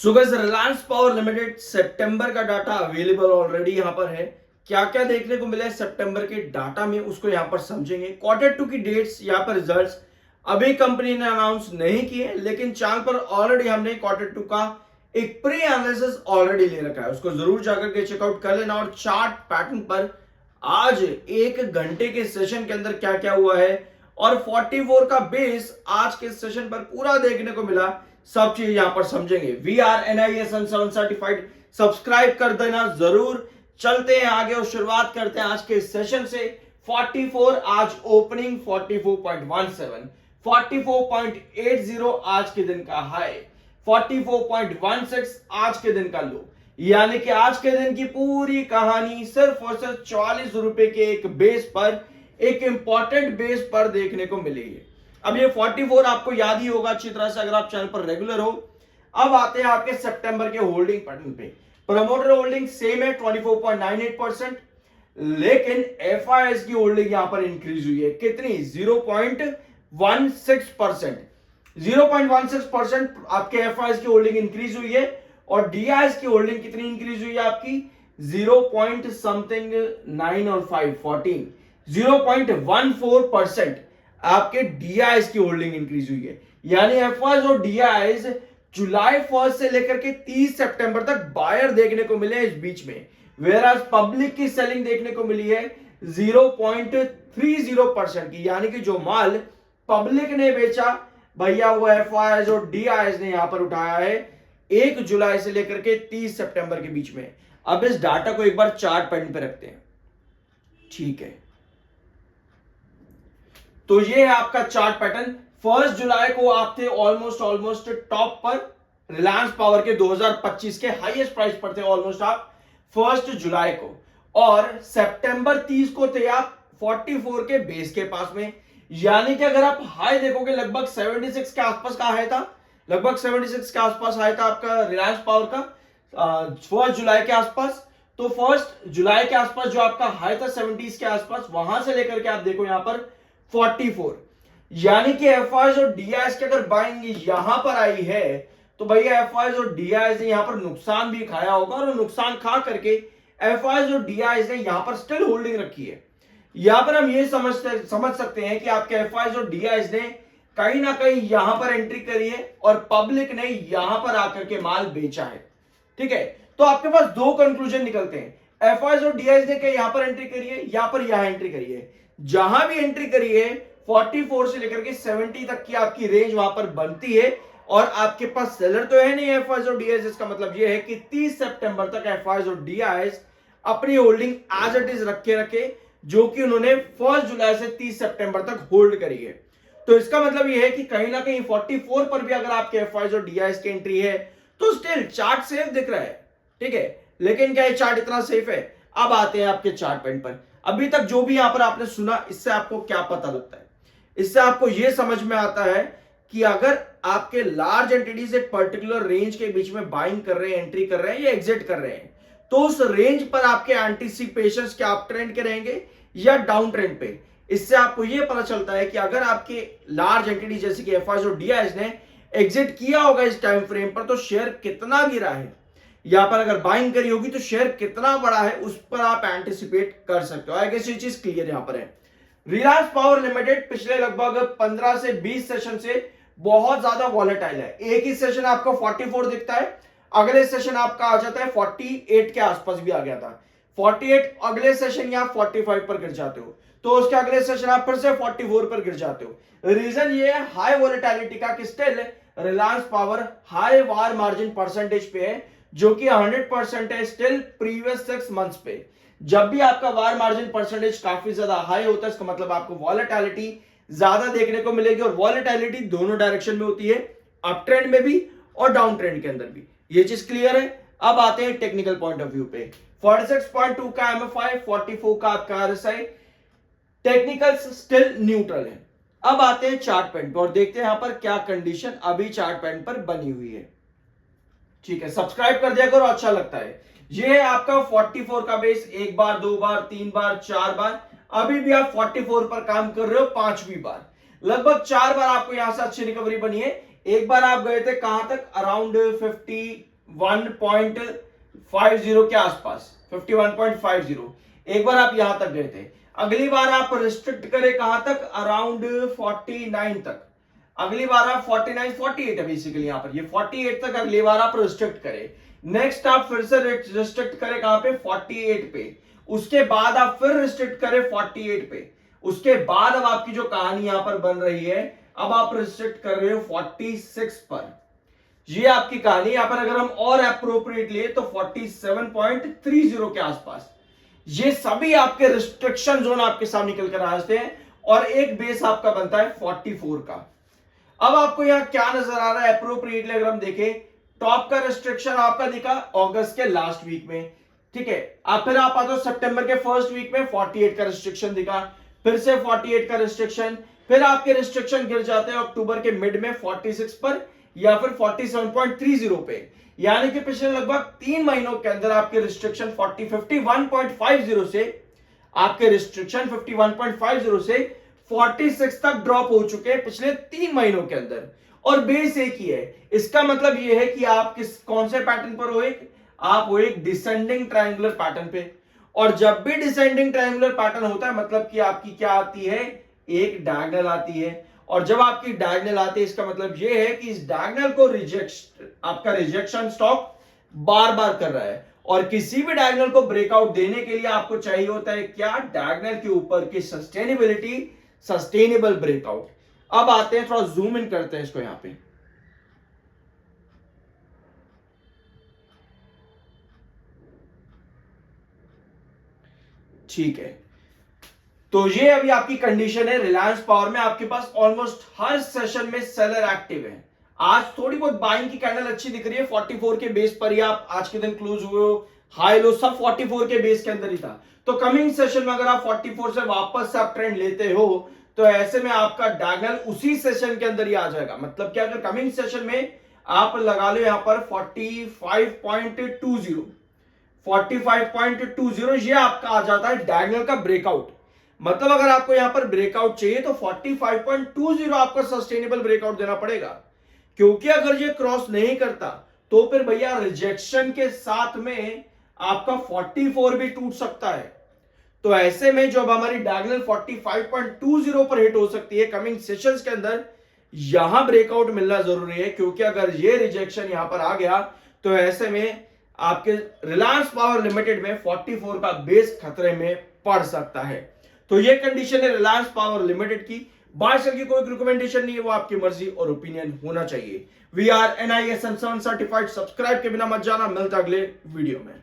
सो guys Reliance Power Limited सितंबर का data available already यहां पर है। क्या क्या देखने को मिला है सितंबर के डाटा में उसको यहां पर समझेंगे। क्वार्टर टू की डेट्स यहां पर रिजल्ट्स अभी कंपनी ने अनाउंस नहीं किए, लेकिन चैनल पर ऑलरेडी हमने क्वार्टर टू का एक प्री एनालिसिस ऑलरेडी ले रखा है, उसको जरूर जाकर के चेकआउट कर लेना। और चार्ट पैटर्न पर आज एक घंटे के सेशन के अंदर क्या क्या हुआ है और 44 का बेस आज के सेशन पर पूरा देखने को मिला, सब चीज यहां पर समझेंगे। We are NISM 7 certified, subscribe कर देना जरूर। चलते हैं आगे और शुरुआत करते हैं आज के सेशन से। 44 आज ओपनिंग 44.17, 44.80 आज के दिन का हाई, 44.16 आज के दिन का लो, यानी कि आज के दिन की पूरी कहानी सिर्फ और सिर्फ 44 रुपए के एक बेस पर, एक इंपॉर्टेंट बेस पर देखने को मिली है। अब ये 44 आपको याद ही होगा अच्छी तरह से अगर आप चैनल पर रेगुलर हो। अब आते हैं आपके सितंबर के होल्डिंग पैटर्न पे। प्रमोटर होल्डिंग सेम है 24.98%, लेकिन FIS की होल्डिंग यहां पर इंक्रीज हुई है। कितनी? 0.16%। 0.16% आपके FIS की होल्डिंग इंक्रीज हुई है। और DIS की होल्डिंग कितनी इंक्रीज हुई है आपकी? 0 पॉइंट समथिंग 9 और 5 14, 0.14% आपके DIS की होल्डिंग इंक्रीज हुई है। यानी FIS और DIS जुलाई 1 से लेकर के 30 सितंबर तक बायर देखने को मिले इस बीच में, वेयर पब्लिक की सेलिंग देखने को मिली है 0.30% की। यानी कि जो माल पब्लिक ने बेचा भैया वो FIS और DIS ने यहां पर उठाया है 1 जुलाई से लेकर के 30 सितंबर के बीच में। अब इस डाटा को एक बार चार्ट पैटर्न पे रखते हैं, ठीक है। तो ये है आपका चार्ट पैटर्न। 1 जुलाई को आप थे ऑलमोस्ट टॉप पर, रिलायंस पावर के 2025 के हाईएस्ट प्राइस पर थे ऑलमोस्ट आप 1 जुलाई को। और सितंबर 30 को थे आप 44 के बेस के पास में। यानी कि अगर आप हाई देखोगे लगभग 76 के आसपास का हाई था, लगभग 76 के आसपास हाई था आपका रिलायंस पावर का 1 जुलाई के आसपास। तो 1 जुलाई के आसपास जो आपका हाई था 70 के आसपास, वहां से लेकर के आप देखो यहां पर 44, यानी कि FIS और DIS की अगर बाइंग यहां पर आई है तो भैया FIS और DIS ने यहां पर नुकसान भी खाया होगा, और नुकसान खा करके FIS और DIS ने यहां पर स्टिल होल्डिंग रखी है। यहां पर हम ये समझ सकते हैं कि आपके FIS और DIS ने कहीं ना कहीं यहां पर एंट्री करी है और पब्लिक ने यहां पर आकर के माल बेचा है, ठीक है। तो आपके पास दो कंक्लूजन निकलते हैं, FIS और DIS ने कहीं यहां पर एंट्री करी है, यहां पर यहां एंट्री करी है। जहां भी एंट्री करी है 44 से लेकर के 70 तक की आपकी रेंज वहां पर बनती है। और आपके पास सेलर तो है नहीं FIS और DIS, इसका मतलब यह है कि 30 सितंबर तक FIS और DIS अपनी होल्डिंग एज इट इज रखे जो कि उन्होंने 1 जुलाई से 30 सितंबर तक होल्ड करी है। तो इसका मतलब यह है कि कहीं ना कहीं 44 पर भी अगर आपके FIS और DIS की एंट्री है तो स्टिल चार्ट सेफ दिख रहा है, ठीक है। लेकिन क्या ये चार्ट इतना सेफ है? अब आते हैं आपके चार्ट पैटर्न पर। अभी तक जो भी यहां पर आपने सुना, इससे आपको क्या पता लगता है? इससे आपको यह समझ में आता है कि अगर आपके लार्ज एंटिटीज एक पर्टिकुलर रेंज के बीच में बाइंग कर रहे हैं, एंट्री कर रहे हैं या एग्जिट कर रहे हैं, तो उस रेंज पर आपके एंटीसिपेशंस क्या अप ट्रेंड के रहेंगे या डाउन ट्रेंड पे। इससे आपको यह पता चलता है कि अगर आपके लार्ज एंटिटी जैसे कि FIS और DIS ने एग्जिट किया होगा इस टाइम फ्रेम पर, तो शेयर कितना गिरा है, यहां पर अगर बाइंग करी होगी तो शेयर कितना बड़ा है, उस पर आप एंटिसिपेट कर सकते हो। आई गेस ये चीज क्लियर यहां पर है। रिलायंस पावर लिमिटेड पिछले लगभग 15 से 20 सेशन से बहुत ज्यादा वॉलेटाइल है। एक ही सेशन आपको 44 दिखता है, अगले सेशन आपका आ जाता है 48 के आसपास भी आ गया था 48, अगले सेशन यहां 45 पर गिर जाते हो, तो उसके अगले सेशन आप फिर से 44 पर गिर जाते हो। रीजन ये है हाई वॉलेटिलिटी का कि स्टिल रिलायंस पावर हाई वार मार्जिन परसेंटेज पे है, जो कि 100% है स्टिल प्रीवियस 6 मंथ्स पे। जब भी आपका वार मार्जिन परसेंटेज काफी ज्यादा हाई होता है, इसका मतलब आपको वॉलेटिलिटी ज्यादा देखने को मिलेगी। और वॉलेटिलिटी दोनों डायरेक्शन में होती है, अप ट्रेंड में भी और डाउन ट्रेंड के अंदर भी। ये चीज क्लियर है। अब आते हैं टेक्निकल पॉइंट ऑफ व्यू पे। 46.2 का MFI, 44 का आपका RSI, टेक्निकल स्टिल न्यूट्रल है। अब आते हैं चार्ट पैटर्न पर और देखते हैं यहां पर क्या कंडीशन अभी चार्ट पैटर्न पर बनी हुई है, ठीक है। सब्सक्राइब कर दिया करो, अच्छा लगता है। ये है आपका 44 का बेस, एक बार, दो बार, तीन बार, चार बार। अभी भी आप 44 पर काम कर रहे हो, पांचवी बार, लगभग 4 बार आपको यहां से अच्छी रिकवरी बनी है। एक बार आप गए थे कहां तक, अराउंड 50 51.50 के आसपास, 51.50। एक बार आप यहां तक गए थे। अगली बार आप रिस्ट्रिक्ट करें कहां तक, अराउंड 49 तक। अगली बार आप 49 48 है बेसिकली, यहां पर ये 48 तक अगली बार आप रिस्ट्रिक्ट करें। नेक्स्ट आप फिर से रिस्ट्रिक्ट करें कहां पे, 48 पे। उसके बाद आप फिर रिस्ट्रिक्ट करें 48 पे। उसके बाद अब आपकी जो कहानी यहां पर बन रही है, अब आप रिस्ट्रिक्ट कर रहे हो 46 पर। ये आपकी कहानी। यहां पर अगर हम और अप्रोप्रिएट लिए तो 47.30 के आसपास। ये सभी आपके रिस्ट्रिक्शन जोन आपके सामने निकल कर आते हैं और एक बेस आपका बनता है 44 का। अब आपको यहां क्या नजर आ रहा है अप्रोप्रिएटली, अगर हम देखें, टॉप का रिस्ट्रिक्शन आपका दिखा अगस्त के लास्ट वीक में, ठीक है। फिर आप आते हो सितंबर के फर्स्ट वीक में 48 का रिस्ट्रिक्शन दिखा, फिर से 48 का रिस्ट्रिक्शन, फिर आपके रिस्ट्रिक्शन गिर जाते हैं अक्टूबर के मिड में 46 पर या फिर 47.30 पे। यानी कि पिछले लगभग 3 महीनों के अंदर आपके रिस्ट्रिक्शन 51.50 से आपके रिस्ट्रिक्शन 51.50 से 46 तक ड्रॉप हो चुके हैं पिछले 3 महीनों के अंदर। और बेस एक ही है। इसका मतलब यह है कि आप कौन से पैटर्न पर हो, आप हो एक डिसेंडिंग ट्रायंगुलर पैटर्न पे। और जब भी डिसेंडिंग ट्रायंगुलर पैटर्न होता है मतलब कि आपकी क्या आती है, एक डायगोनल आती है। और जब आपकी डायगोनल आती है इसका मतलब यह है कि इस डायगोनल को आपका रिजेक्शन स्टॉक बार बार कर रहा है। और किसी भी डायगोनल को ब्रेकआउट देने के लिए आपको चाहिए होता है क्या, डायगोनल के ऊपर की सस्टेनेबिलिटी, सस्टेनेबल ब्रेकआउट। अब आते हैं, थोड़ा जूम इन करते हैं इसको यहां पे। ठीक है, तो ये अभी आपकी कंडीशन है। रिलायंस पावर में आपके पास ऑलमोस्ट हर सेशन में सेलर एक्टिव है। आज थोड़ी बहुत बाइंग की कैंडल अच्छी दिख रही है, 44 के बेस पर ही आप आज के दिन क्लोज हुए हो। हाई लो सब 44 के बेस के अंदर ही था। तो कमिंग सेशन में अगर आप 44 से वापस से आप ट्रेंड लेते हो तो ऐसे में आपका डायगोनल उसी सेशन के अंदर ही आ जाएगा। मतलब क्या, अगर कमिंग सेशन में आप लगा लो यहां पर 45.20 ये आपका आ जाता है डायगोनल का ब्रेकआउट। मतलब अगर आपको यहां पर ब्रेकआउट चाहिए तो 45.20 आपको सस्टेनेबल ब्रेकआउट देना पड़ेगा। क्योंकि अगर ये क्रॉस नहीं करता तो फिर भैया रिजेक्शन के साथ में आपका 44 भी टूट सकता है। तो ऐसे में जब हमारी डायगोनल 45.20 पर हिट हो सकती है कमिंग सेशंस के अंदर, यहां ब्रेकआउट मिलना जरूरी है। क्योंकि अगर ये रिजेक्शन यहां पर आ गया तो ऐसे में आपके रिलायंस पावर लिमिटेड में 44 का बेस खतरे में पड़ सकता है। तो ये कंडीशन है रिलायंस पावर लिमिटेड की। बाय सेल की कोई रिकमेंडेशन नहीं है, वो आपकी मर्जी और ओपिनियन होना चाहिए। We are NISM 7 certified. Subscribe के बिना मत जाना। मिलता अगले वीडियो में।